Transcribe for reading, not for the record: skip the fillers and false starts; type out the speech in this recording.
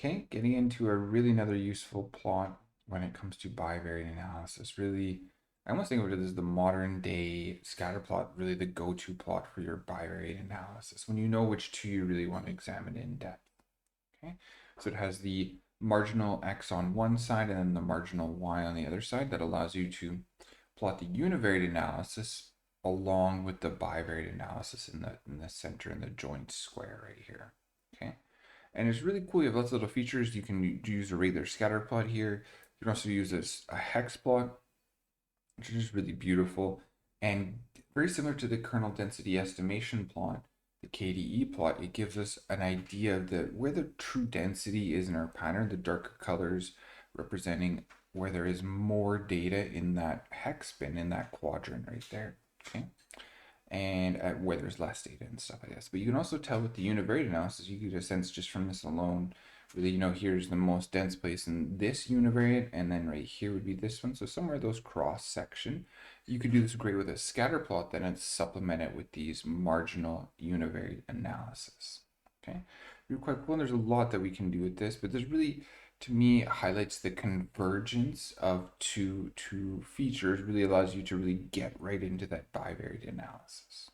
Okay, getting into a really another useful plot when it comes to bivariate analysis. Really, I almost think of it as the modern day scatter plot, really the go-to plot for your bivariate analysis when you know which two you really want to examine in depth. Okay, so it has the marginal x on one side and then the marginal y on the other side that allows you to plot the univariate analysis along with the bivariate analysis in the center in the joint square right here. Okay. And it's really cool. You have lots of little features. You can use a regular scatter plot here. You can also use a hex plot, which is just really beautiful. And very similar to the kernel density estimation plot, the KDE plot, it gives us an idea of where the true density is in our pattern, the darker colors representing where there is more data in that hex bin, in that quadrant right there. Okay, and at where there's less data and stuff like this. But you can also tell with the univariate analysis, you get a sense just from this alone, really, here's the most dense place in this univariate, and then right here would be this one. So somewhere those cross section, you could do this great with a scatter plot, then it's supplement it with these marginal univariate analysis. Okay, really quite cool. And there's a lot that we can do with this, but there's really, to me, highlights the convergence of two features, really allows you to really get right into that bivariate analysis.